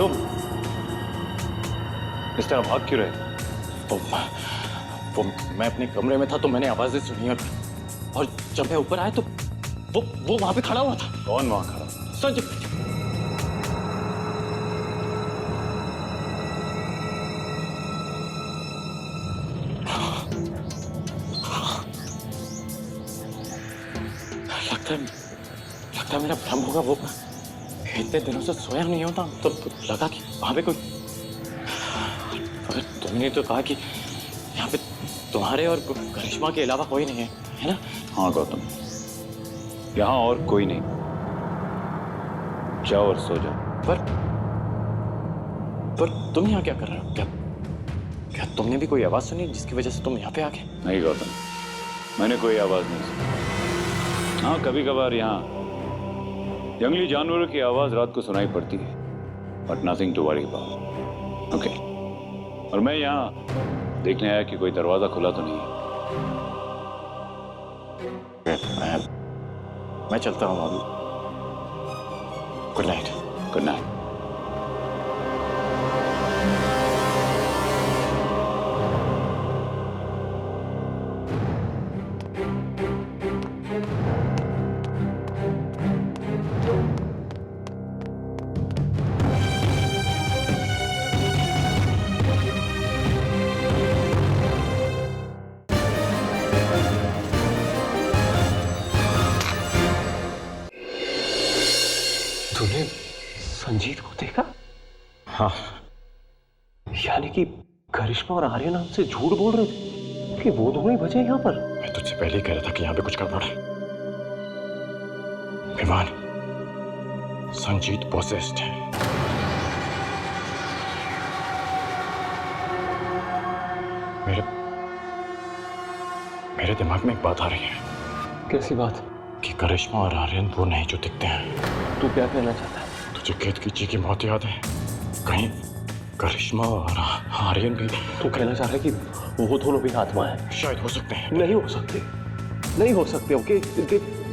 तुम इस तरह भाग क्यों रहे? वो मैं अपने कमरे में था तो मैंने आवाजें सुनी और जब मैं ऊपर आया तो वो वहां पे खड़ा हुआ था। कौन वहां खड़ा? संजय। लगता है मेरा भ्रम होगा। वो इतने दिनों से सोया नहीं होता तो लगा कि वहां पे कोई, मगर तुमने तो कहा कि यहाँ पे तुम्हारे और करिश्मा के अलावा कोई नहीं है ना? हाँ गौतम, यहाँ और कोई नहीं। जाओ और सो जाओ। पर तुम यहाँ क्या कर रहे हो? क्या तुमने भी कोई आवाज सुनी जिसकी वजह से तुम यहाँ पे आ गए? नहीं गौतम, मैंने कोई आवाज नहीं सुनी। हाँ, कभी कभार यहाँ जंगली जानवरों की आवाज रात को सुनाई पड़ती है, but nothing to worry about. Okay, और मैं यहाँ देखने आया कि कोई दरवाजा खुला तो नहीं है। मैं चलता हूँ अभी। Good night. Good night. तूने संजीत को देखा? हाँ। यानी कि करिश्मा और आर्यन हमसे झूठ बोल रहे थे कि वो दोनों ही बचे यहाँ पर। मैं तुझसे पहले ही कह रहा था कि यहाँ पे कुछ गड़बड़ है। विमान, संजीत पोसेस्ड है। मेरे दिमाग में एक बात आ रही है। कैसी बात? कि करिश्मा और आर्यन वो नहीं जो दिखते हैं। तू क्या कहना चाहता है? तुझे केतकी जी की मौत याद है? कहीं करिश्मा और आर्यन भी? तू कहना चाह रहा है कि वो दोनों भी आत्मा है? शायद हो सकते हैं। नहीं हो सकते, नहीं हो सकते। ओके,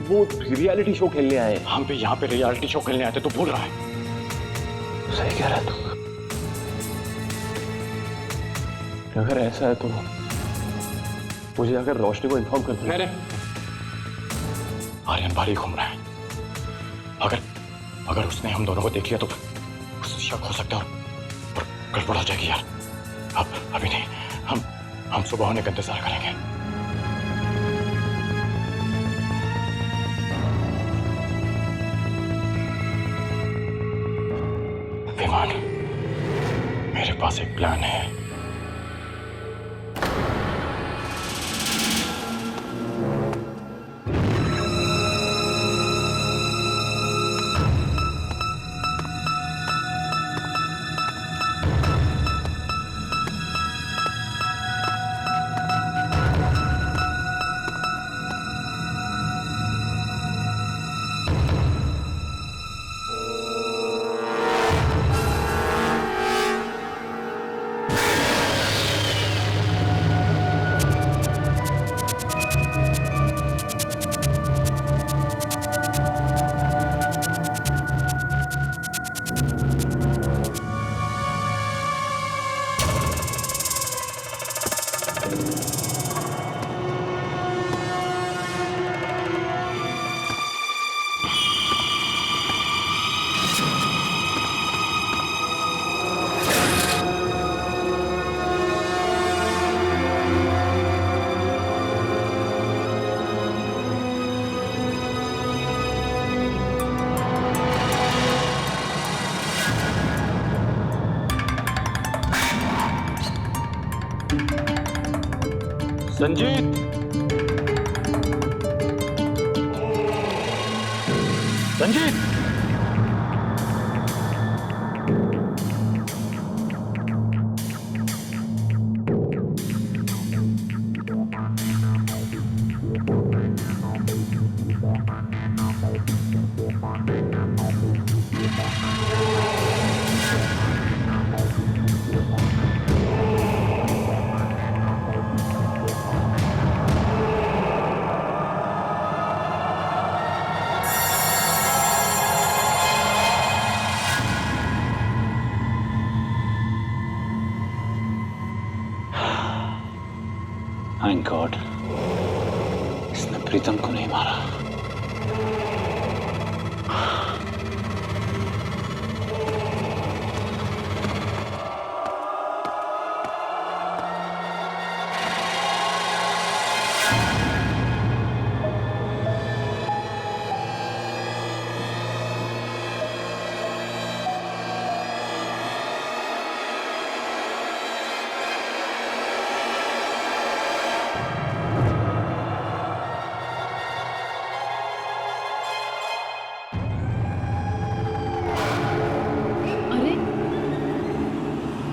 वो रियलिटी शो खेलने आए। हम भी यहाँ पे रियलिटी शो खेलने आए थे, तू भूल रहा है? सही कह रहा है तू। अगर ऐसा है तो मुझे अगर रोशनी को इन्फॉर्म कर दे। आर्यन बाहर ही घूम रहा है। अगर उसने हम दोनों को देख लिया तो उसे शक हो सकता है और गड़बड़ हो जाएगी यार। अभी नहीं, हम सुबह होने का इंतजार करेंगे। विमान, मेरे पास एक प्लान है। संजीत, संजीत, थैंक गॉड इसने प्रीतम को नहीं मारा।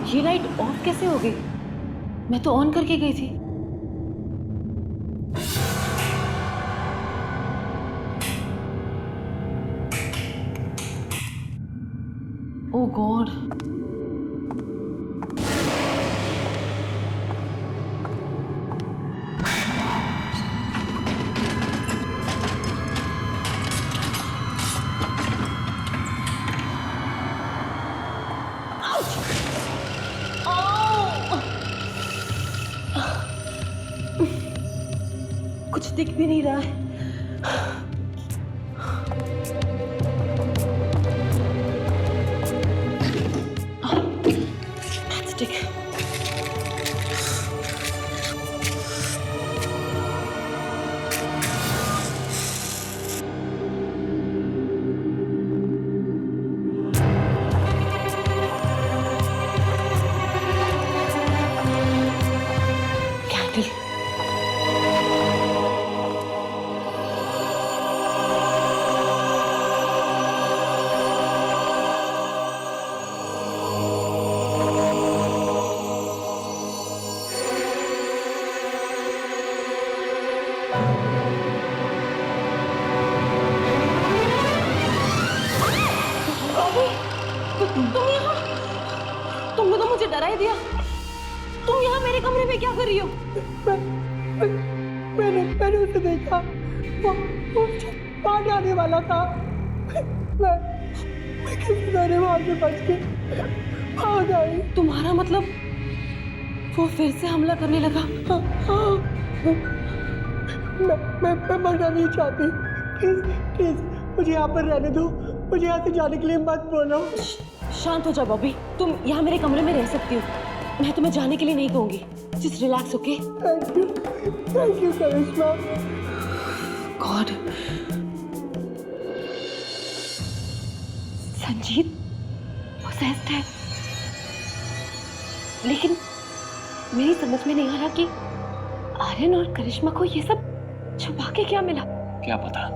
ये लाइट ऑफ कैसे हो गई? मैं तो ऑन करके गई थी। ओह गॉड। कुछ दिख भी नहीं रहा है। Stick. Candle. तुमने तो मुझे डरा ही दिया। तुम यहाँ मेरे कमरे में क्या कर रही हो? मैंने उसे देखा, वो बाहर आने वाला था। मैं किसी तरह वहां से बच के भाग आई। तुम्हारा मतलब वो फिर से हमला करने लगा? मैं मरना नहीं चाहती। प्लीज मुझे यहाँ पर रहने दो। मुझे यहाँ से जाने के लिए मत बोलो। शांत हो जाओ बॉबी। तुम यहाँ मेरे कमरे में रह सकती हो। मैं तुम्हें जाने के लिए नहीं कहूंगी। Just relax, okay? Thank you Karishma. God. Sanjeet possessed है, लेकिन मेरी समझ में नहीं आ रहा कि आर्यन और करिश्मा को ये सब छुपा के क्या मिला। क्या पता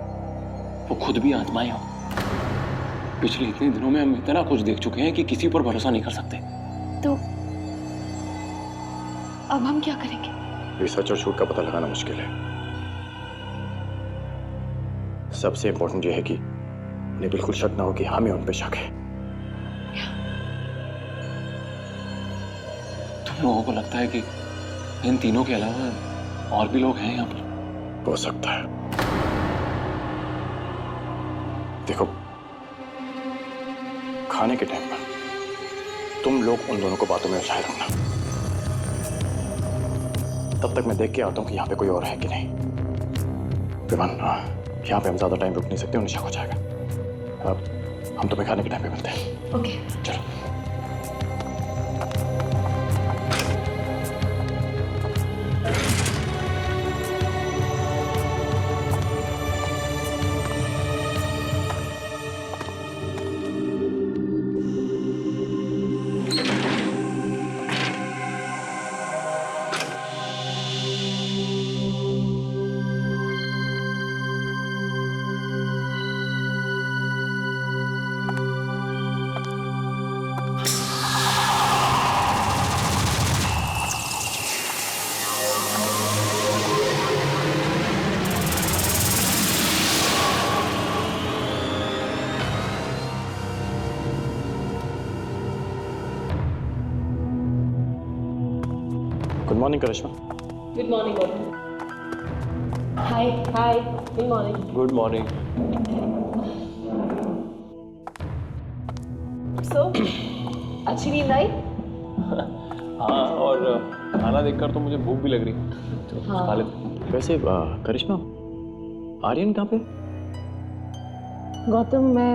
वो खुद भी आत्माएं हो। पिछले इतने दिनों में हम इतना कुछ देख चुके हैं कि किसी पर भरोसा नहीं कर सकते। तो अब हम क्या करेंगे? ये सच और झूठ का पता लगाना मुश्किल है। सबसे इंपॉर्टेंट ये है कि उन्हें बिल्कुल शक ना हो कि हमें उन पे शक है। तुम लोगों को लगता है कि इन तीनों के अलावा और भी लोग हैं यहाँ पर? हो सकता है। देखो, खाने के टाइम पर तुम लोग उन दोनों को बातों में उलझाए रखना। तब तक मैं देख के आता हूं कि यहाँ पे कोई और है कि नहीं। विमान, यहाँ पे हम ज्यादा टाइम रुक नहीं सकते, उन्हें शक हो जाएगा। अब हम तुम्हें खाने के टाइम पे मिलते हैं। ओके। चलो। Good morning Karishma. Good morning Bobby. Hi hi, good morning. Good morning. So अच्छी नींद आई? हाँ, और खाना देखकर तो मुझे भूख भी लग रही है, तो कुछ खा लेते हैं। वैसे करिश्मा, आर्यन कहाँ पे? गौतम, मैं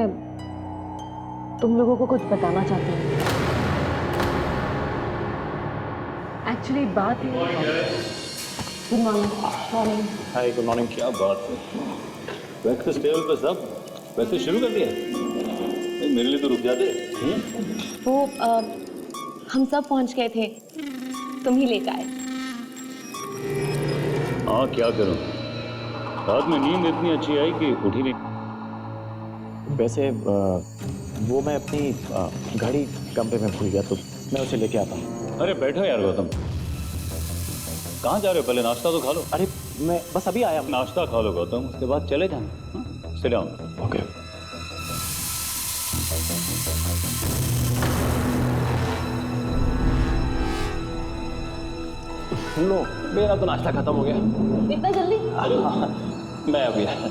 तुम लोगों को कुछ बताना चाहती हूँ। एक्चुअली बात है। Good morning. मॉर्निंग। हाय, गुड मॉर्निंग। क्या बात है, ब्रेकफास्ट टेबल पर सब वैसे शुरू कर दिया? नहीं, मेरे लिए तो रुक जाते। वो हम सब पहुंच गए थे, तुम ही लेकर आए। हाँ, क्या करूं, रात में नींद इतनी अच्छी आई कि उठी नहीं। वैसे वो मैं अपनी घड़ी कमरे में भूल गया, तो मैं उसे लेके आता हूँ। अरे बैठो यार गौतम, कहाँ जा रहे हो? पहले नाश्ता तो खा लो। अरे मैं बस अभी आया। नाश्ता खा लो गौतम, उसके बाद चले जाना। Sit down. ओके। लो, मेरा तो नाश्ता खत्म हो गया। इतना जल्दी? अरे हाँ, मैं अभी आया।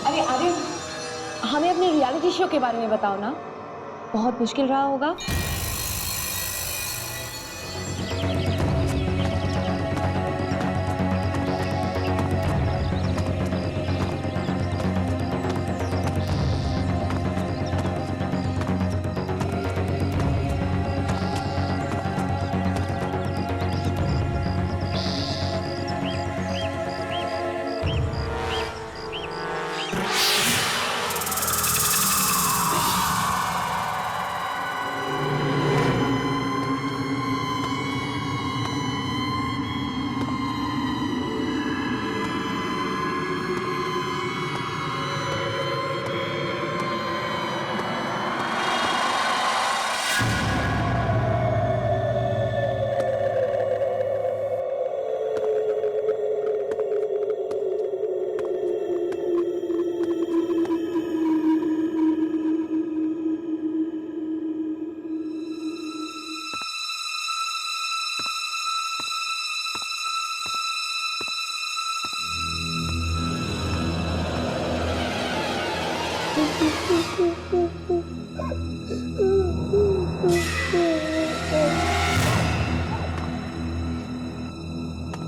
अरे आर्यन, हमें अपने रियलिटी शो के बारे में बताओ ना, बहुत मुश्किल रहा होगा।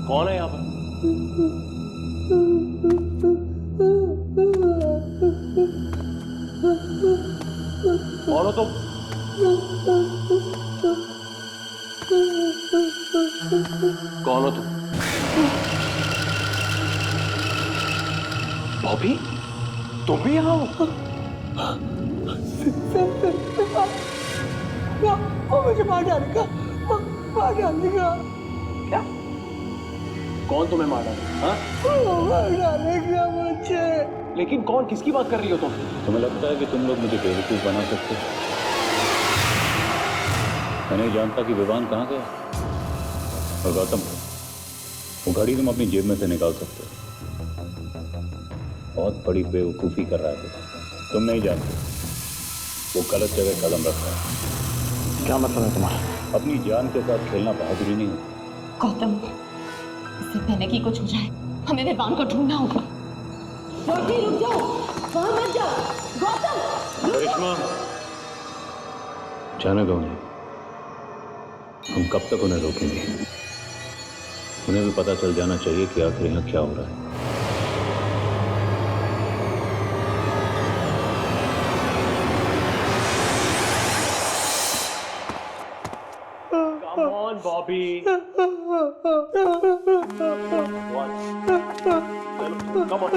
कौन है यहाँ पर? कौन हो तुम? कौन हो तुम? बॉबी, तुम भी यहाँ हो? वो मुझे मार डालेगा, मार डालेगा। क्या? कौन तुम्हें मार डाला? हाँ? वो मार डालेगा मुझे। लेकिन कौन, किसकी बात कर रही हो तुम? तुम्हें लगता है कि तुम लोग मुझे बेवकूफ बना सकते हो? मैं नहीं जानता कि विवान कहाँ गया। और गौतम, वो घड़ी तुम अपनी जेब में से निकाल सकते हो। बहुत बड़ी बेवकूफ़ी कर रहा है तुम नहीं जानते, वो गलत जगह कदम रख रहा है। क्या मतलब है तुम्हारा? अपनी जान के साथ खेलना बहादुरी नहीं होती। गौतम, इससे पहले कि कुछ हो जाए, हमें विवान को ढूंढना होगा। जल्दी रुक जाओ, वहां मत जाओ। गौतम, करिश्मा, जाने दो उन्हें। हम कब तक उन्हें रोकेंगे? उन्हें भी पता चल जाना चाहिए कि आखिर यहाँ क्या हो रहा है। Come on, Bobby. What? Come on.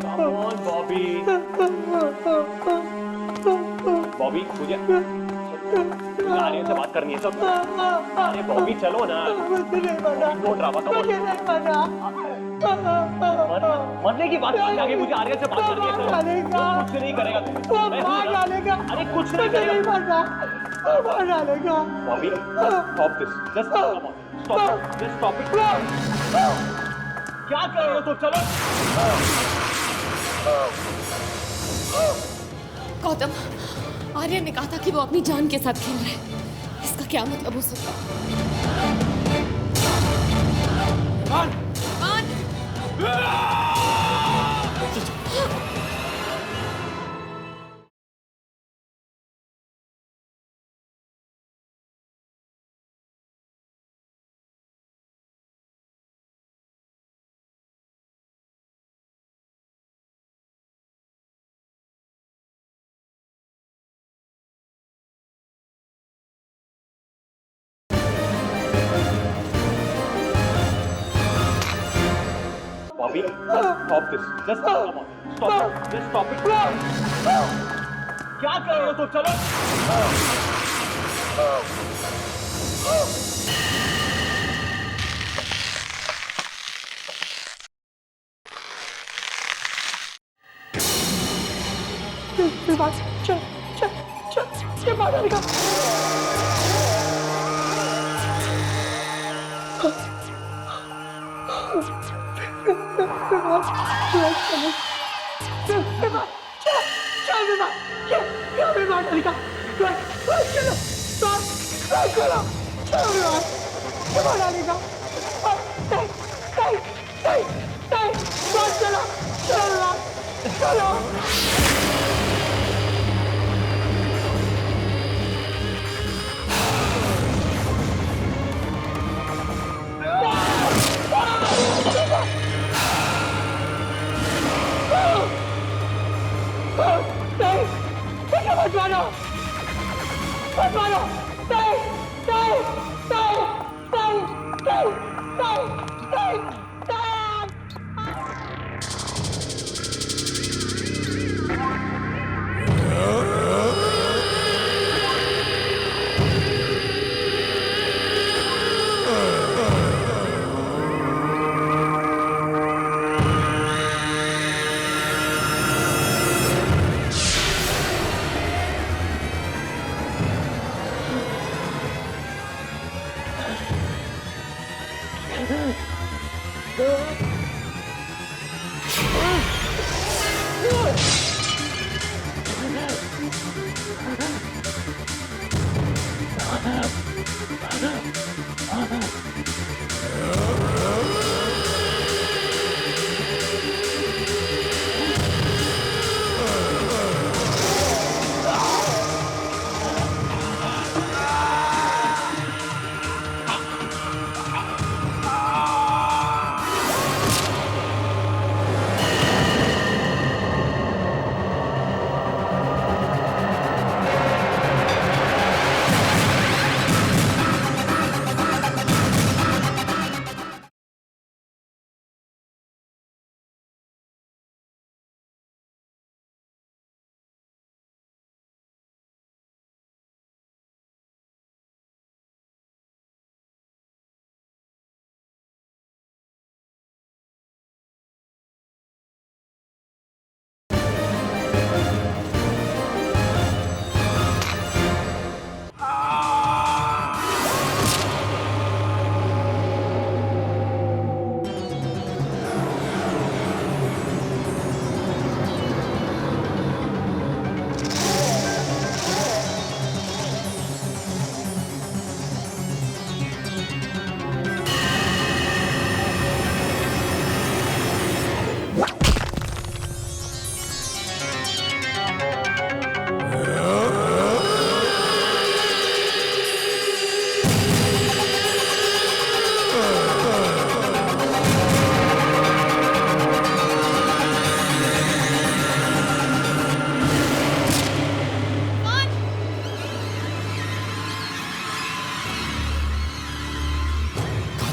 Come on, Bobby. Bobby, मुझे आर्यन से बात करनी है सब। अरे बॉबी, चलो ना। मुझे नहीं माना, नो ड्रामा, कम मुझे नहीं माना। मरने की बात नहीं, आगे मुझे आर्यन से बात करनी है। चलो। डालेगा। वो कुछ नहीं करेगा तुम्हें। वो मैं हूं मार ना। डालेगा। अरे कुछ नहीं मुझे नहीं करेगा। मारना, वो मार डालेगा। Bobby, stop this. Just come on. Stop it. Just stop it. क्या कर रहे हो तुम? चलो। गौतम, आर्यन ने कहा था कि वो अपनी जान के साथ खेल रहा है। इसका क्या मतलब हो सकता है? Bobby, just stop this. Just come on. Stop it. Just stop it. क्या कर रहे हो तुम? चलो. विवान चल चल चल ये बाहर निकल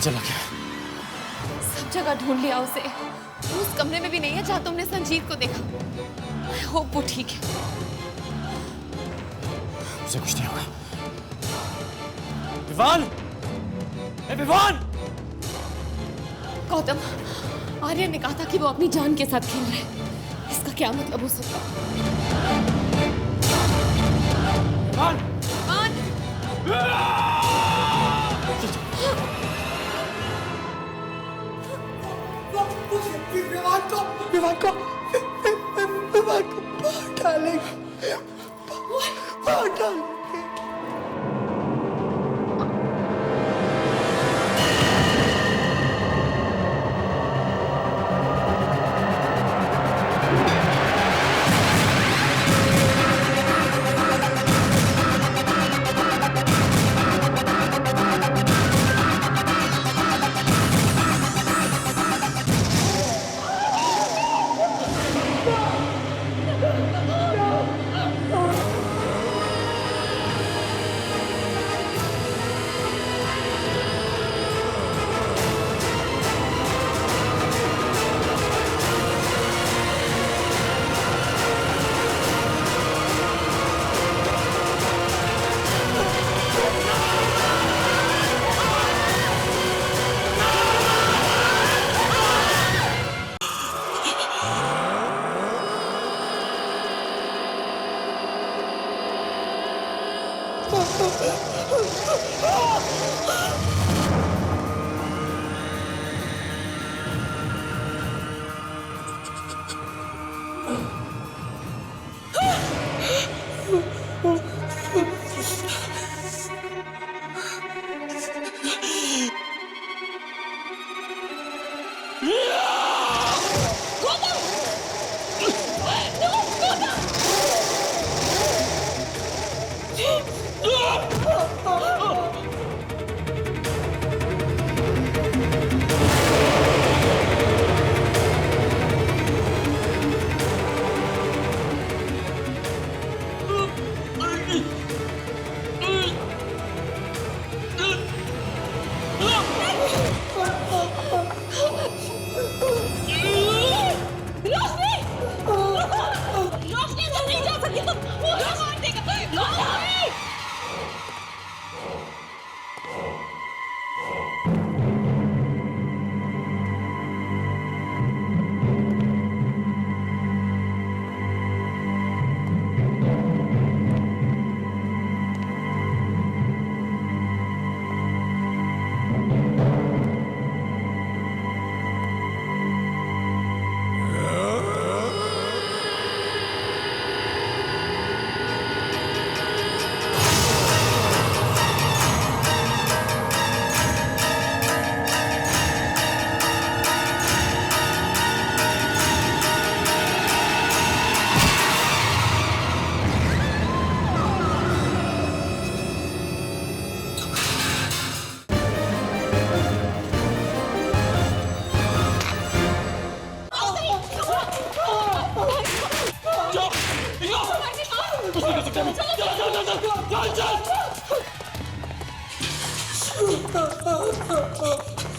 चला गया? सब जगह ढूंढ लिया उसे, उस कमरे में भी नहीं है जहां तुमने संजीत को देखा। I hope वो ठीक है। उसे कुछ नहीं होगा। विवान! विवान! गौतम, आर्यन ने कहा था कि वो अपनी जान के साथ खेल रहा है। इसका क्या मतलब हो सकता है? विवान! विवान को बाहर डालेंगे, बाहर डालेंगे। रोशनी तुम नहीं जा सकती, तुम मुझे मार देगा। रोशनी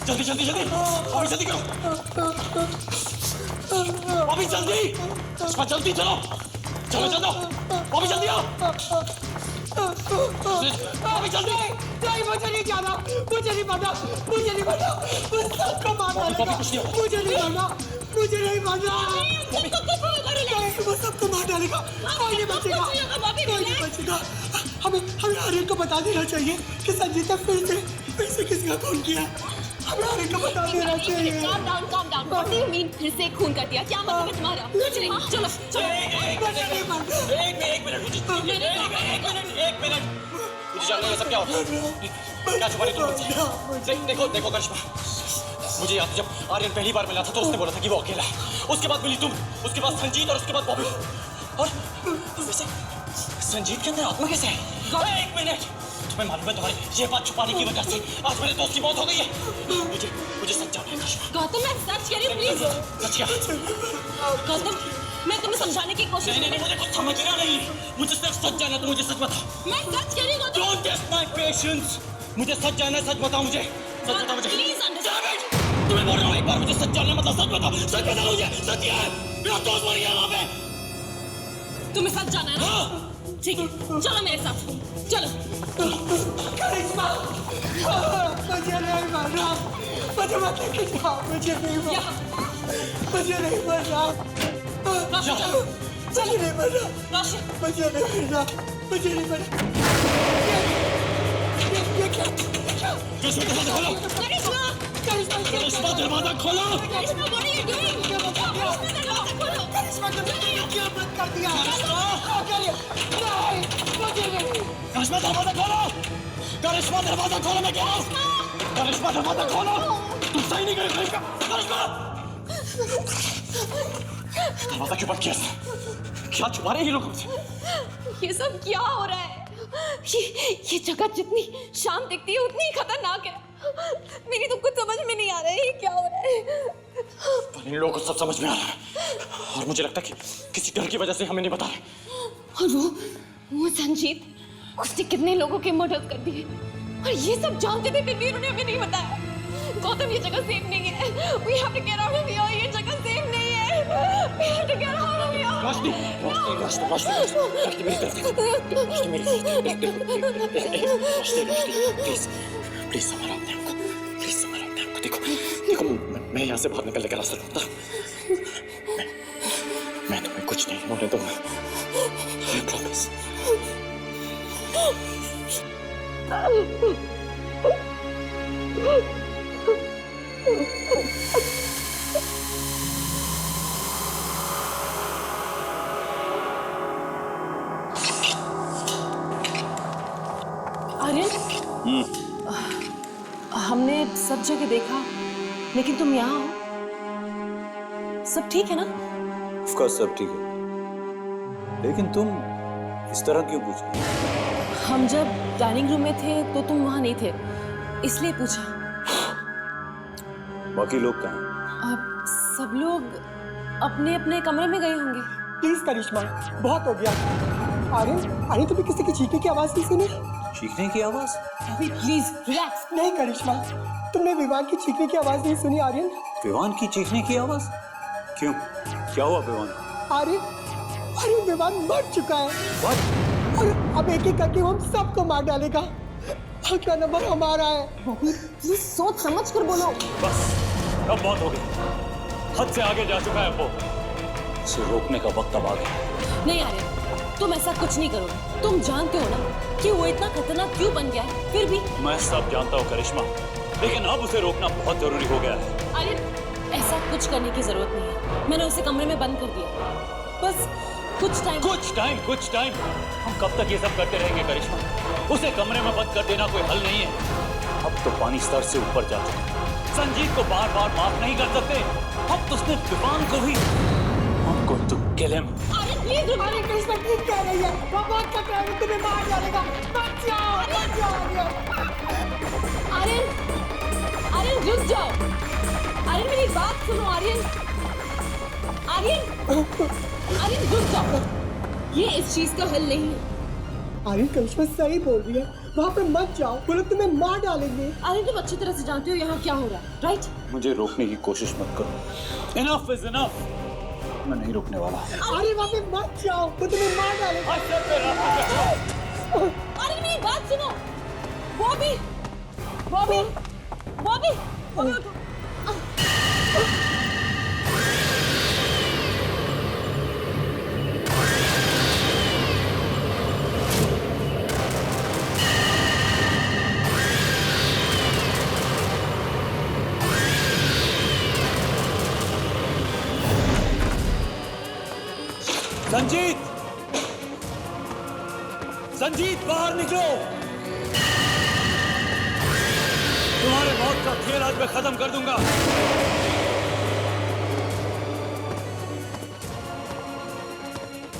जल्दी जल्दी जल्दी, अभी जल्दी करो, अभी जल्दी, करिश्मा जल्दी चलो, चलो चलो, अभी जल्दी आओ, अभी जल्दी। नहीं, मुझे नहीं जाना, मुझे नहीं मारना, मुझे नहीं मारना, मुझे सबको मार डालेगा, मुझे नहीं मारना, मुझे नहीं मारना, नहीं, वो सबको मार डालेगा, कोई नहीं बचेगा, कोई नहीं बचेगा। हमें आर्यन को बता देना चाहिए कि संजीत ने फिर से किसी का खून किया। हमें आर्यन को बता देना चाहिए। calm down. What do you mean फिर से खून कर दिया? क्या मतलब है तुम्हारा? कुछ नहीं, चलो चलो। मुझे नहीं मारना। एक मिनट, मुझे जानना है सब क्या होता है, क्या छुपा रही तुम मुझसे? देखो करिश्मा, मुझे याद है जब आर्यन पहली बार मिला था तो उसने बोला था कि वो अकेला है, उसके बाद मिली तुम, उसके बाद संजीत और उसके बाद बॉबी, और वैसे संजीत के अंदर आत्मा कैसे है? एक मिनट, तुम्हें मालूम है तुम्हारी ये बात छुपाने की वजह से आज मेरे दोस्त की मौत हो गई है। मुझे सच जानना है करिश्मा। गौतम, मैं सच कह रही हूँ, प्लीज। सच क्या? गौतम, मैं तुम्हें समझाने की कोशिश नहीं, मुझे कुछ समझना नहीं, मुझे सिर्फ सच जानना है, तो मुझे सच बता। मैं सच कह रही हूँ Gautam. Don't test my patience, मुझे सच जानना है, सच बताओ मुझे, सच बता मुझे। Please understand. तुम्हें बोल रहा हूँ एक बार, मुझे सच जानना है, मतलब सच बता मुझे, सच क्या है? मेरा दोस्त मर गया वहाँ पे। तुम्हें सच जाना है ना? हाँ। ठीक है, चलो मेरे साथ, चलो। करिश्मा, मुझे नहीं मारना, मुझे मत लेके जाओ, मुझे नहीं मारना, मुझे नहीं मारना, रोशन, मुझे नहीं मारना, रोशन, मुझे नहीं मारना, मुझे नहीं मारना। ये क्या? करिश्मा दरवाजा खोलो, करिश्मा दरवाजा खोलो। करिश्मा, what are you doing? करिश्मा क्या बंद कर दिया? नहीं, मुझे नहीं। करिश्मा दरवाजा खोलो, करिश्मा दरवाजा खोलो, मैं कह रहा हूँ, करिश्मा दरवाजा खोलो, तुम सही नहीं कर रही करिश्मा। दरवाजा क्यों बंद किया? क्या छुपा रहे हैं ये लोग हमसे? ये सब क्या हो रहा है? ये जगह जितनी शांत दिखती है उतनी ही खतरनाक है। मेरी तो कुछ समझ में नहीं आ रहा है ये क्या हो रहा है। पर इन लोगों को सब समझ में आ रहा है और मुझे लगता है कि किसी डर की वजह से हमें नहीं बता रहे। और वो संजीत, उसने कितने लोगों के मर्डर कर दिए और ये सब जानते थे फिर भी उन्होंने हमें नहीं बताया। गौतम, ये जगह सेफ नहीं है। We have to get out of here. ये जगह सेफ नहीं है। We have to get out of here. रोशनी, मेरी तरफ देखो, रोशनी मेरी प्लीज संभालो अपने आप को, प्लीज संभालो अपने आप को। देखो मैं यहाँ से बाहर निकलने का रास्ता ढूंढता हूँ। मैं तुम्हें कुछ नहीं होने दूंगा, I promise। आर्यन, हमने सब जगह देखा, लेकिन तुम यहाँ हो। सब ठीक है ना? ऑफ कोर्स सब ठीक है, लेकिन तुम इस तरह क्यों पूछ रही हो? हम जब डाइनिंग रूम में थे तो तुम वहाँ नहीं थे, इसलिए पूछा। बाकी लोग कहाँ हैं? अब सब लोग अपने अपने कमरे में गए होंगे। प्लीज करिश्मा, बहुत हो गया। आर्यन, आर्यन तुम्हें किसी की चीखने की आवाज नहीं सुनी? चीखने की आवाज? अभी प्लीज रिलैक्स। नहीं करिश्मा, तुमने विवान की चीखने की आवाज नहीं सुनी? आर्यन, विवान की चीखने की आवाज? क्यों, क्या हुआ विवान? आर्यन, आर्यन विवान मर चुका है। What? और अब एक एक करके वो हम सबको मार डालेगा। अगला नंबर हमारा है। प्लीज सोच समझ कर बोलो। बस, अब बहुत हो गई, हद से आगे जा चुका है वो। इसे रोकने का वक्त अब आ गया। नहीं आर्यन, तुम ऐसा कुछ नहीं करो। तुम जानते हो ना कि वो इतना खतरनाक क्यों बन गया है, फिर भी। मैं सब जानता हूँ करिश्मा, लेकिन अब उसे रोकना बहुत जरूरी हो गया है। आर्यन, ऐसा कुछ करने की जरूरत नहीं है। मैंने उसे कमरे में बंद कर दिया। बस कुछ टाइम। हम कब तक ये सब करते रहेंगे करिश्मा? उसे कमरे में बंद कर देना कोई हल नहीं है। अब तो पानी स्तर से ऊपर जा चुका है। संजीत को बार बार माफ नहीं कर सकते। अब तो उसने विवान को भी। I'm going to kill him. Aryan please रुको। आर्यन, करिश्मा ठीक कह रही है। वो बहुत खतरा है, वो तुम्हें मार डालेगा। बच जाओ आर्यन। आर्यन रुक जाओ। आर्यन मेरी बात सुनो। आर्यन रुक जाओ। ये इस चीज का हल नहीं है। आर्यन, करिश्मा सही बोल रही है। वहाँ पे मत जाओ, वो लोग तुम्हें मार डालेंगे। आर्यन तुम अच्छी तरह से जानते हो यहाँ क्या हो रहा है, राइट? मुझे रोकने की कोशिश मत करो। Enough is enough. मैं नहीं रुकने वाला। आर्यन, वहाँ पे मत जाओ, वो तुम्हें मार डालेगा। आर्यन मेरी बात सुनो। बॉबी उठो। संजीत बाहर निकलो। तुम्हारे मौत का खेल आज मैं खत्म कर दूंगा।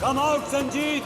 Come out Sanjeet.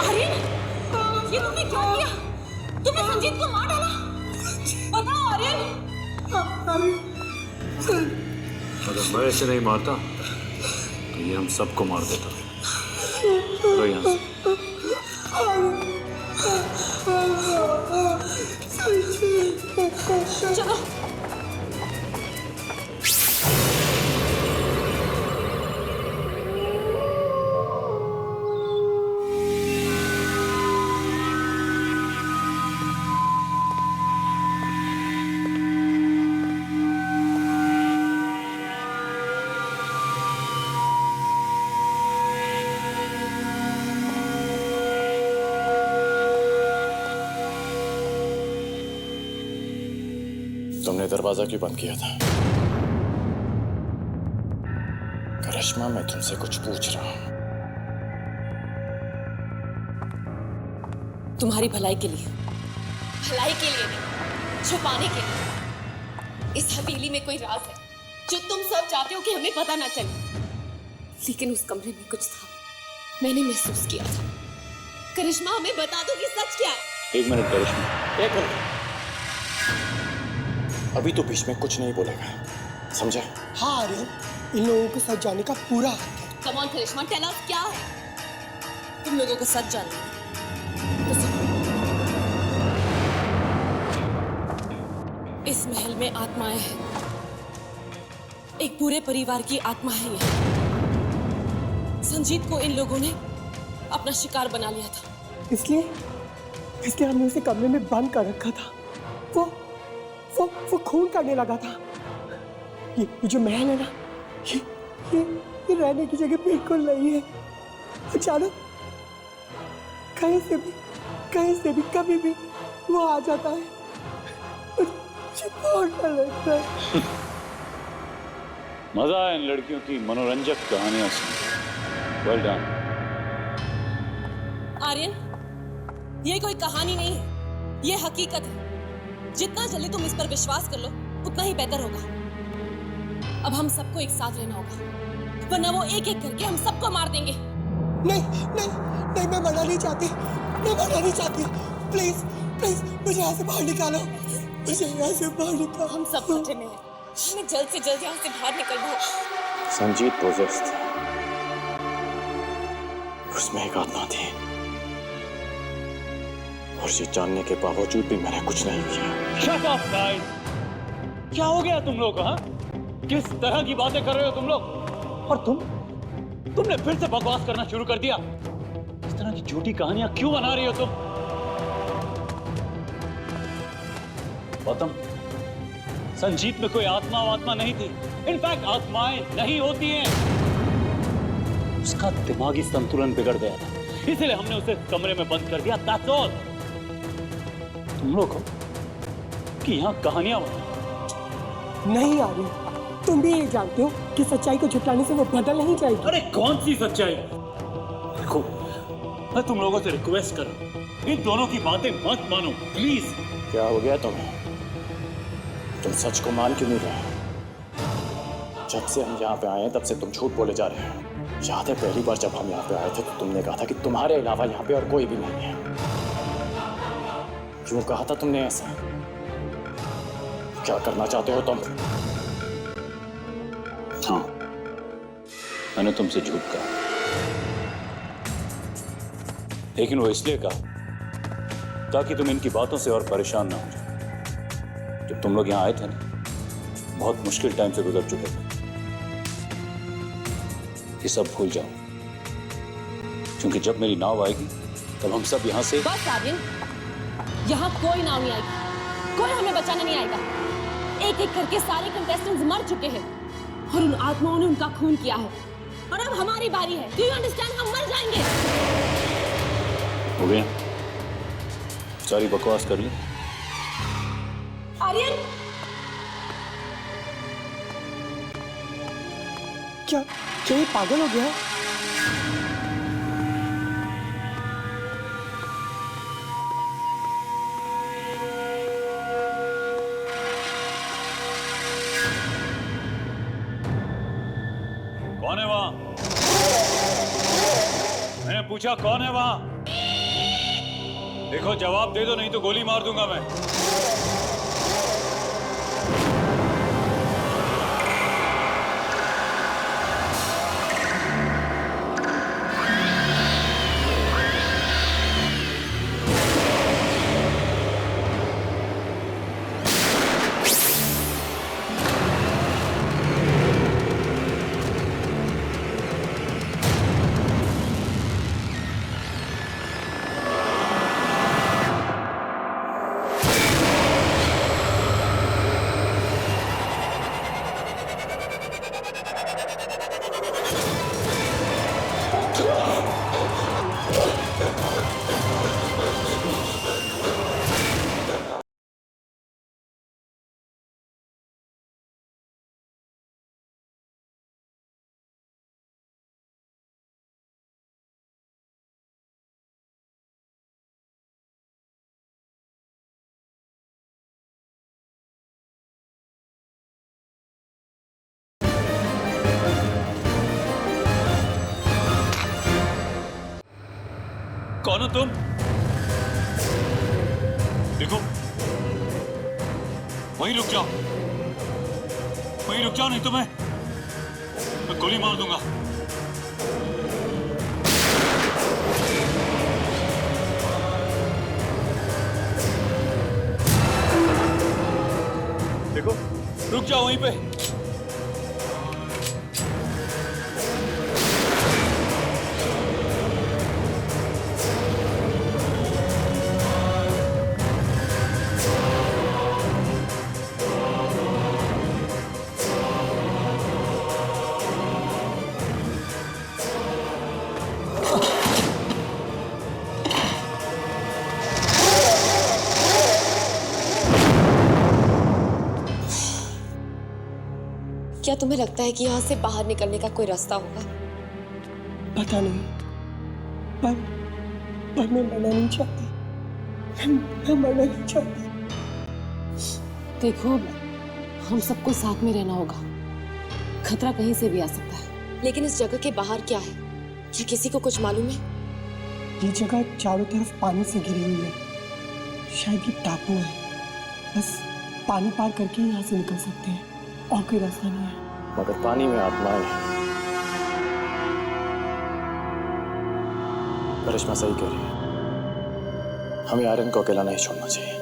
आर्यन, ये तुमने क्या किया? तुमने संजीत को मार डाला? बताओ आर्यन। अगर मैं ऐसे नहीं मारता तो ये हम सबको मार देता। चलो यहाँ से। चलो। तुमने दरवाजा क्यों बंद किया था? करिश्मा, मैं तुमसे कुछ पूछ रहा हूं। तुम्हारी भलाई के लिए। भलाई के लिए नहीं, छुपाने के लिए। इस हवेली में कोई राज है जो तुम सब चाहते हो कि हमें पता ना चले, लेकिन उस कमरे में कुछ था, मैंने महसूस किया था। करिश्मा, हमें बता दो कि सच क्या है। 1 मिनट करिश्मा, 1 मिनट। अभी तो बीच में कुछ नहीं बोलेगा, समझे? हाँ आर्यन, इन लोगों को सच जाने का पूरा हक है। Come on Karishma, tell us क्या है। तुम लोगों को सच जानना है तो सुनो। इस महल में आत्माएं हैं, एक पूरे परिवार की आत्मा है ये। संजीत को इन लोगों ने अपना शिकार बना लिया था। इसलिए हमने उसे कमरे में बंद कर रखा था। वो खून करने लगा था। ये जो महल है ना, ये रहने की जगह बिल्कुल नहीं है। अचानक कहीं से भी कभी भी वो आ जाता है। मुझे बहुत डर लगता है। मजा है इन लड़कियों की मनोरंजक कहानियां सुन। Well done. आर्यन, ये कोई कहानी नहीं है, ये हकीकत है। जितना जल्दी तुम इस पर विश्वास कर लो, उतना ही बेहतर होगा। अब हम सबको एक साथ रहना होगा, वरना वो एक एक करके हम सबको मार देंगे। नहीं, मैं मरना नहीं चाहती। प्लीज मुझे यहाँ से बाहर निकालो। हम सब खतरे में हैं। हमें जल्द से जल्द यहाँ से बाहर निकलना होगा। संजीत पोजेस था, उसमें एक आत्मा थी, और ये जानने के बावजूद भी मैंने कुछ नहीं किया। Shut up guys! क्या हो गया तुम लोग? हाँ, किस तरह की बातें कर रहे हो तुम लोग? और तुमने फिर से बकवास करना शुरू कर दिया। इस तरह की झूठी कहानियां क्यों बना रही हो तुम? गौतम, संजीत में कोई आत्मा नहीं थी। इनफैक्ट आत्माएं नहीं होती हैं। उसका दिमागी संतुलन बिगड़ गया था, इसलिए हमने उसे कमरे में बंद कर दिया। That's all। तुम लोग हो कि यहाँ कहानियां नहीं आर्यन, तुम भी ये जानते हो कि सच्चाई को छुपाने से वो बदल नहीं जाएगी। अरे कौन सी सच्चाई? देखो, मैं तुम लोगों से रिक्वेस्ट कर रहा हूं, इन दोनों की बातें मत मानो प्लीज। क्या हो गया तुम्हें? तुम सच को मान क्यों नहीं रहे? जब से हम यहाँ पे आए हैं तब से तुम झूठ बोले जा रहे हो। याद है पहली बार जब हम यहाँ पे आए थे तो तुमने कहा था कि तुम्हारे अलावा यहाँ पे और कोई भी नहीं है। क्यों कहा था तुमने ऐसा? क्या करना चाहते हो तुम? हाँ, मैंने तुमसे झूठ कहा, लेकिन वो इसलिए कहा ताकि तुम इनकी बातों से और परेशान ना हो जाओ। जब तुम लोग यहाँ आए थे ना, बहुत मुश्किल टाइम से गुजर चुके थे। ये सब भूल जाओ, क्योंकि जब मेरी नाव आएगी तब हम सब यहाँ से। बस आर्यन, यहाँ कोई नाव नहीं आएगी, कोई हमें बचाने नहीं आएगा। एक एक करके सारे कंटेस्टेंट्स मर चुके हैं और उन आत्माओं ने उनका खून किया है, और अब हमारी बारी है। Do you understand? हम मर जाएंगे। हो गया, सारी बकवास कर ली। आर्यन, क्या ये पागल हो गया? कौन है वहां? मैंने पूछा कौन है वहां? देखो, जवाब दे दो, नहीं तो गोली मार दूंगा मैं। कौन हो तुम? देखो, वहीं रुक जाओ, वहीं रुक जाओ, नहीं तो मैं गोली मार दूंगा। देखो, रुक जाओ वहीं पे। क्या तुम्हें लगता है कि यहाँ से बाहर निकलने का कोई रास्ता होगा? पता नहीं, पर मैं मरना नहीं चाहती। मैं मरना नहीं चाहती। देखो, हम सबको साथ में रहना होगा। खतरा कहीं से भी आ सकता है। लेकिन इस जगह के बाहर क्या है? क्या किसी को कुछ मालूम है? ये जगह चारों तरफ पानी से घिरी हुई है। शायद ये टापू है। बस पानी पार करके ही यहाँ से निकल सकते हैं, और कोई रास्ता नहीं है। मगर पानी में आत्माएं हैं। करिश्मा सही कह रही है, हमें आर्यन को अकेला नहीं छोड़ना चाहिए।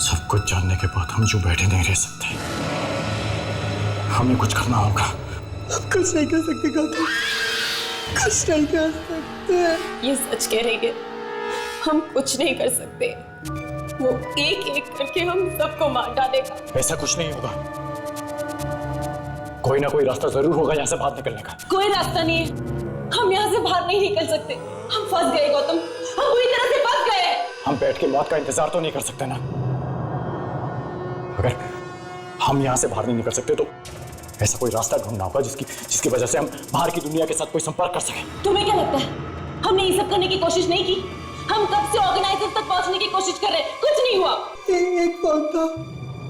सब कुछ जानने के बाद हम यूं बैठे नहीं रह सकते। हमें कुछ करना होगा। हम कुछ नहीं कर सकते गौतम, कुछ नहीं कर सकते। ये सच कह रही है, हम कुछ नहीं कर सकते। वो एक एक करके हम सबको मार डालेगा। ऐसा कुछ नहीं होगा, कोई ना कोई रास्ता जरूर होगा यहाँ से बाहर निकलने का। कोई रास्ता नहीं है, हम यहाँ से बाहर नहीं निकल सकते। हम फंस गए गौतम, हम पूरी तरह से फंस गए। हम बैठ के मौत का इंतजार तो नहीं कर सकते ना। अगर हम यहाँ से बाहर नहीं निकल सकते तो ऐसा कोई रास्ता ढूंढना होगा जिसकी वजह से हम बाहर की दुनिया के साथ कोई संपर्क कर सकें। तुम्हें क्या लगता है हमने ये सब करने की कोशिश नहीं की? हम कब से ऑर्गेनाइजर तक पहुंचने की कोशिश कर रहे हैं, कुछ नहीं हुआ। एक फोन था,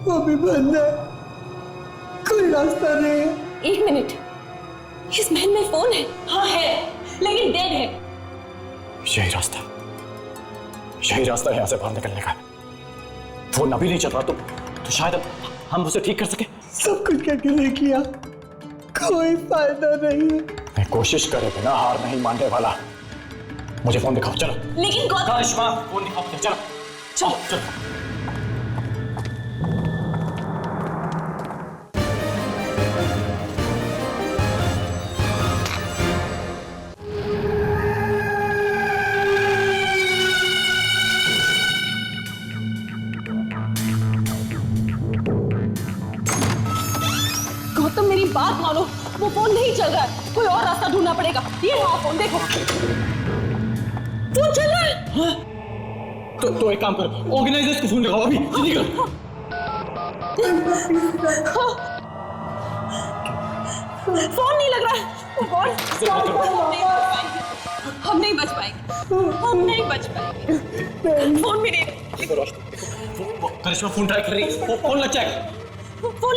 वो भी बंद है, कोई रास्ता नहीं है। एक मिनट, इस महल में फोन है? हाँ है, लेकिन डेड है। यही रास्ता है यहाँ से बाहर निकलने का। फोन अभी नहीं चल रहा तो शायद अब हम उसे ठीक कर सके। सब कुछ करके नहीं किया, कोई फायदा नहीं है। मैं कोशिश करे बिना हार नहीं मानने वाला। मुझे फोन दिखाओ, चलो। लेकिन करिश्मा, फोन दिखाओ, चलो चलो। गौतम मेरी बात मानो, वो फोन नहीं चल रहा है, कोई और रास्ता ढूंढना पड़ेगा। ये रहा फोन, देखो फोन चल रहा है। हाँ? तो एक काम करो, ऑर्गेनाइजर्स को फोन लगाओ अभी, जल्दी करो। फोन नहीं लग रहा है। हम नहीं बच पाएंगे। फोन भी नहीं। करिश्मा फोन ट्राई कर रही है, फोन लग जाएगा। फोन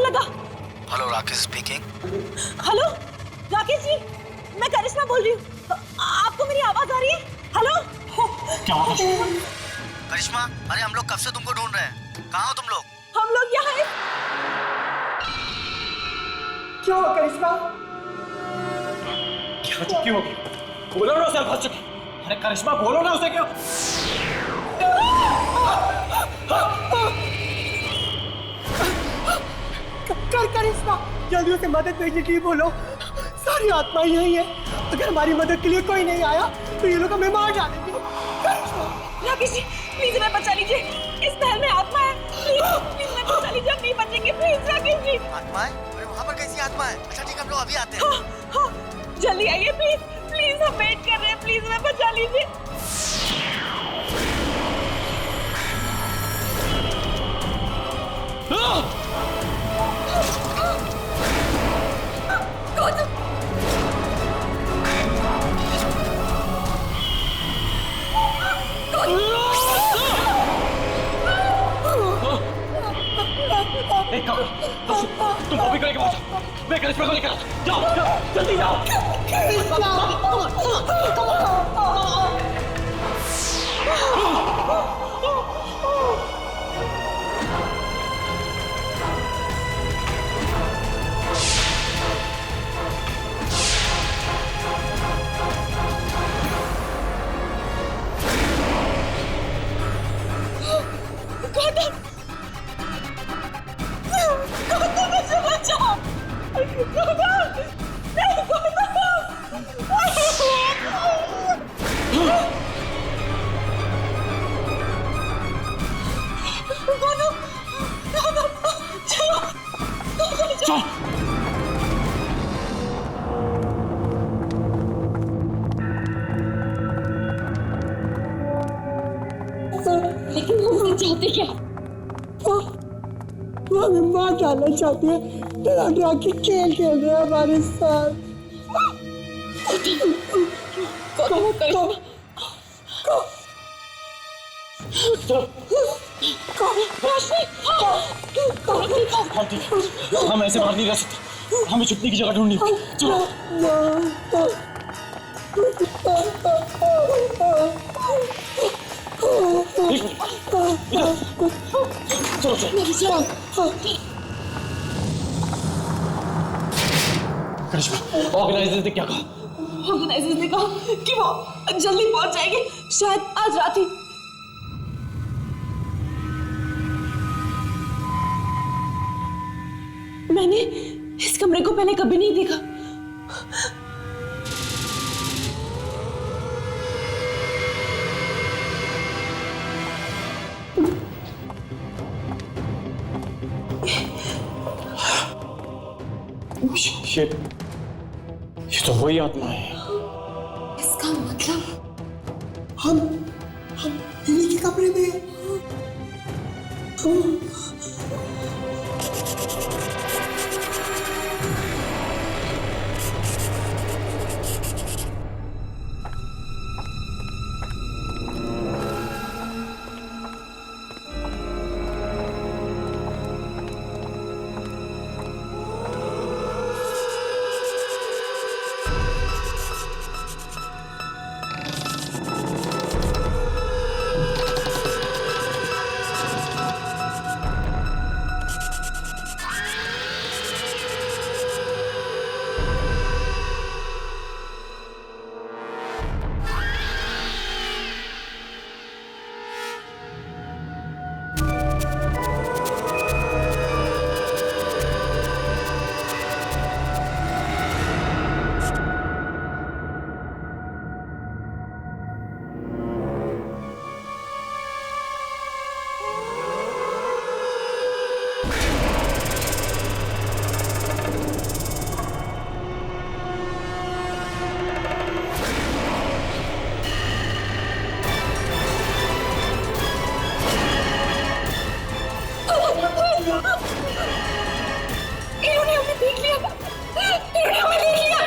लगा। Hello, Rakesh speaking. Hello Rakesh ji, मैं करिश्मा बोल रही हूँ। आपको मेरी आवाज आ रही है? हेलो। क्या हुआ करिश्मा? अरे हम लोग कब से तुमको ढूंढ रहे हैं, कहाँ हो तुम लोग? हम लोग यहाँ हैं। क्या हुआ करिश्मा? क्यों? बोलो ना उसे, फंस चुकी। अरे करिश्मा बोलो ना उसे, क्यों? करिश्मा, जल्दी उसे मदद भेजने के लिए बोलो। सारी आत्मा यही है, अगर हमारी मदद के लिए कोई नहीं आया तो ये लोग हमें मार डालेंगे। राकेश जी प्लीज हमें बचा लीजिए, इस महल में आत्मा है। प्लीज हमें बचा लीजिए, हम नहीं बचेंगे। प्लीज राकेश जी। आत्मा है? अरे वहाँ पर कैसी आत्मा है? अच्छा ठीक है, हम लोग अभी आते हैं। हाँ, जल्दी आइए प्लीज, हम वेट कर रहे हैं। प्लीज हमें बचा लीजिए। एक काम, तुम बॉबी को लेकर पहुंचो, मैं करिश्मा को लेकर आता हूं। जाओ, जल्दी जाओ। लेकिन हम चाहते क्या? वो हमें मार डालना चाहते हैं, डरा के खेल खेल रहे हैं हमारे साथ। हम ऐसे बाहर नहीं रह सकते, हमें छुपने की जगह ढूंढनी होगी। चलो। करिश्मा, ऑर्गेनाइजर्स ने क्या कहा? ऑर्गेनाइजर्स ने कहा कि वो जल्दी पहुंच जाएंगे, शायद आज रात ही। मैंने इस कमरे को पहले कभी नहीं देखा। ये तो वही आत्मा है। इसका मतलब हम इन्हीं के कमरे में हैं। इन्होंने हमें देख लिया। इन्होंने हमें देख लिया।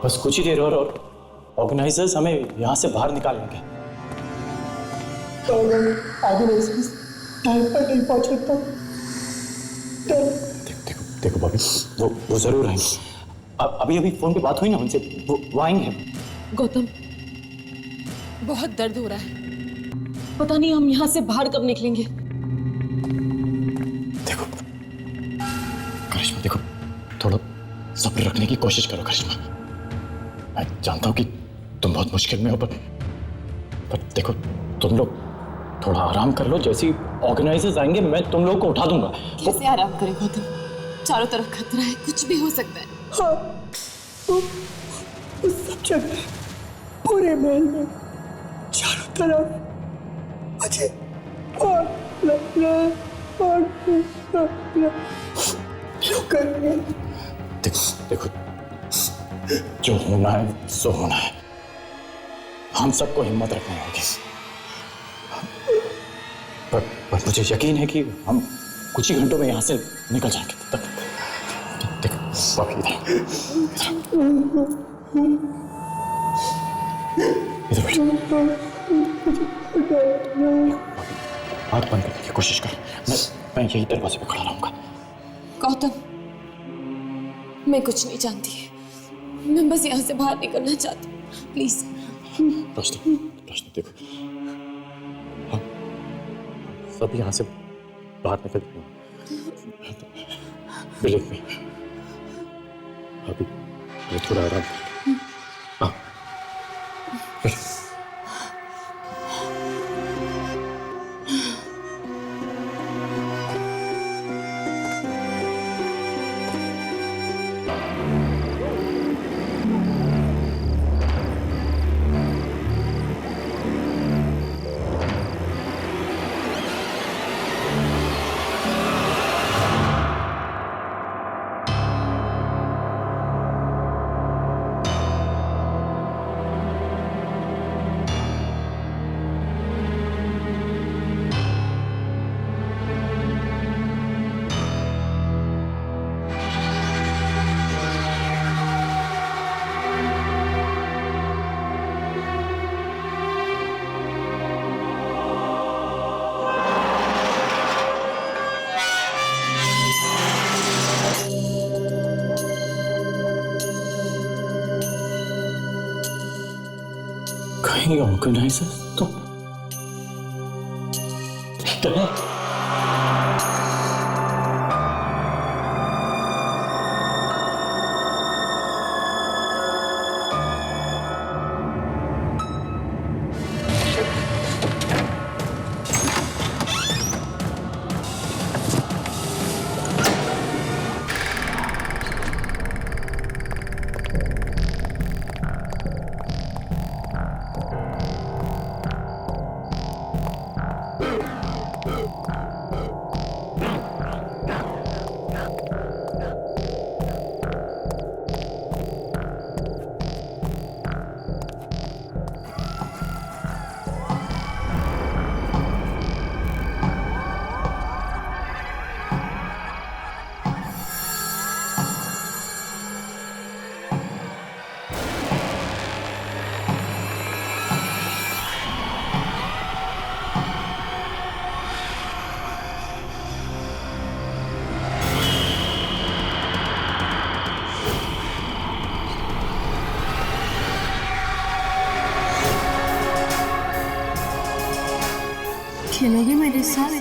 बस कुछ ही देर और ऑर्गेनाइजर्स हमें यहाँ से बाहर निकालेंगे। तो अगर ऑर्गेनाइजर्स टाइम पर नहीं पहुंचे तो देखो बॉबी, वो जरूर आएंगे। अभी फोन पे बात हुई ना उनसे, वो आएंगे। गौतम, बहुत दर्द हो रहा है। पता नहीं हम यहाँ से बाहर कब निकलेंगे। देखो करिश्मा, देखो थोड़ा सब्र रखने की कोशिश करो करिश्मा। मैं जानता हूँ कि तुम बहुत मुश्किल में हो, पर देखो तुम लोग थोड़ा आराम कर लो। जैसे ऑर्गेनाइजर्स आएंगे मैं तुम लोग को उठा दूंगा। कैसे आराम करें गौतम? चारों तरफ खतरा है, कुछ भी हो सकता है। हाँ, उस सब जगह पूरे महल में चारों तरफ मुझे और क्यों कर रहे हैं? देखो जो होना है सो होना है। हम सबको हिम्मत रखनी होगी। पर मुझे यकीन है कि हम कुछ ही घंटों में यहाँ से निकल जाएंगे। देखो बाबी, इधर आँख बंद करने की कोशिश कर। मैं यही दरवाजे पे खड़ा रहूंगा। गौतम, मैं कुछ नहीं जानती। मैं बस यहाँ से बाहर निकलना चाहती हूँ, प्लीज। रोशनी देखो, हम सब यहाँ से बाहर निकल जाएंगे। बिलीव मी, अभी थोड़ा आराम कर। हाँ कहीं ऑर्गेनाइजर तो खेलोगे मेरे साथ?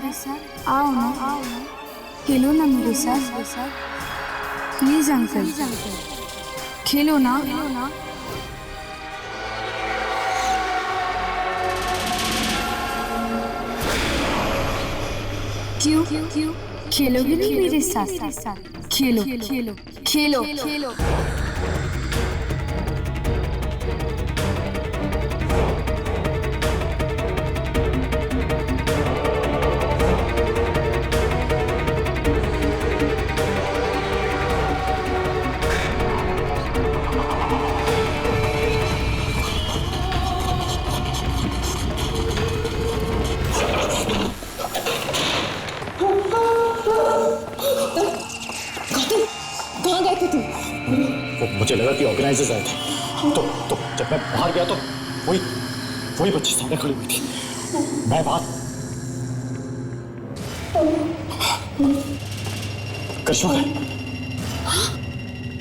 आओ ना, खेलो ना मेरे साथ। प्लीज अंकल, खेलो ना। क्यों? खेलोगे नहीं मेरे साथ? खेलो। कहाँ गए थे तुम? मुझे लगा कि ऑर्गेनाइजर्स आए थे, तो जब मैं बाहर गया तो वही बच्ची सामने खड़ी हुई थी। मैं बात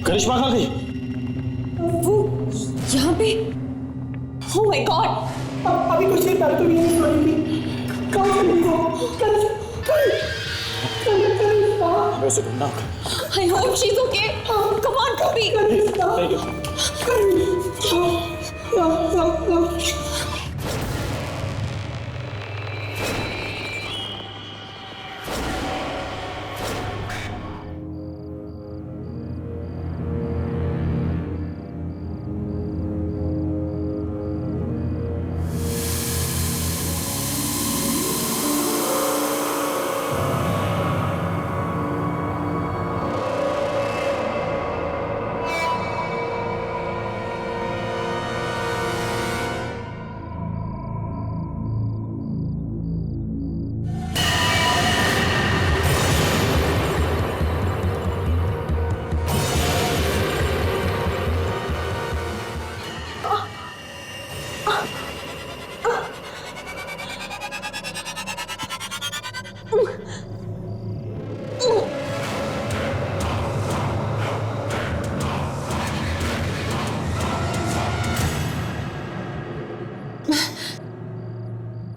करिश्मा कहाँ गई? वो यहाँ पे? Oh my God! अभी कुछ नहीं कर, तुम यही सोई थी। कहाँ चली वो? वैसे ढूंढना। I hope she's okay. Come on, Kobe.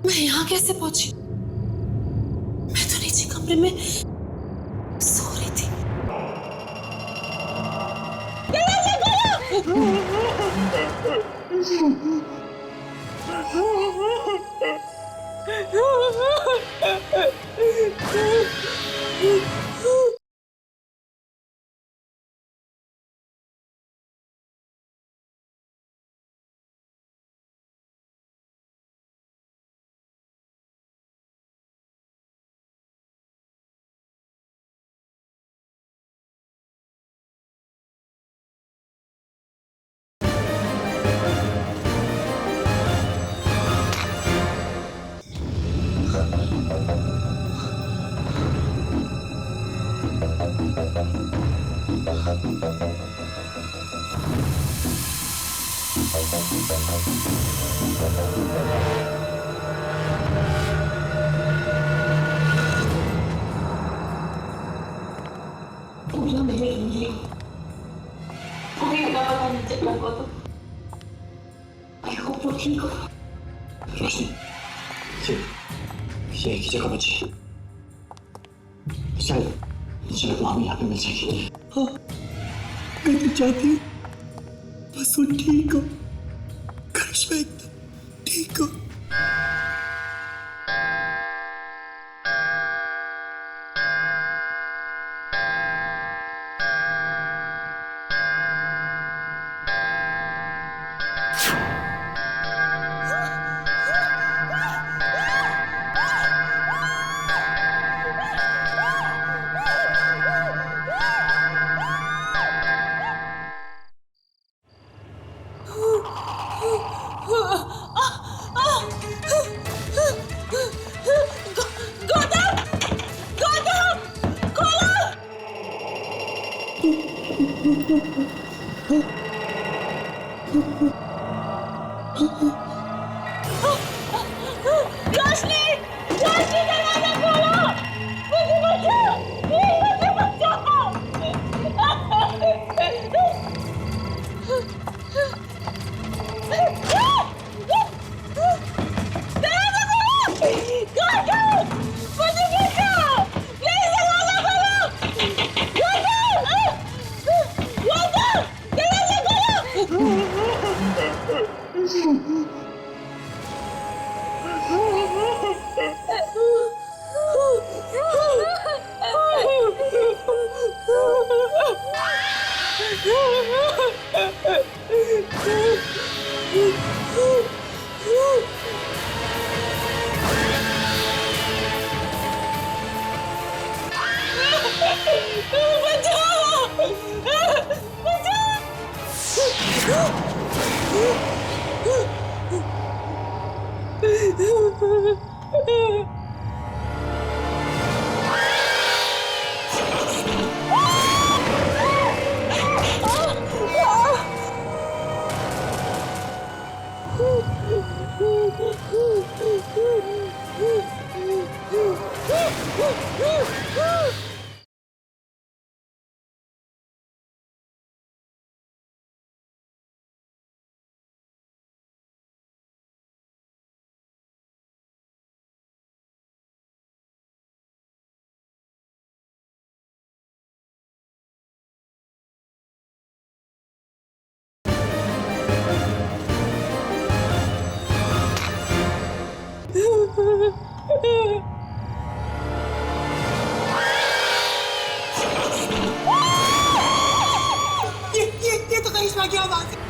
मैं यहाँ कैसे पहुंची? मैं तो नीचे कमरे में सो रही थी। I hope रोशनी को, रोशनी, ये एक ही जगह बची। शायद वो हमें यहाँ पे मिल जाएगी। हाँ, मैं तो चाहती हूँ बस वो ठीक हो, करिश्मा एकदम ठीक हो। रोशनी, रोशनी दरवाजा खोलो, मुझे बचाओ, मुझे बचाओ। ये तो करिश्मा की आवाज है।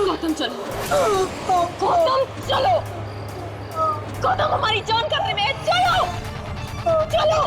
गौतम चलो, गौतम चलो, गौतम हमारी जान खतरे में है, चलो चलो।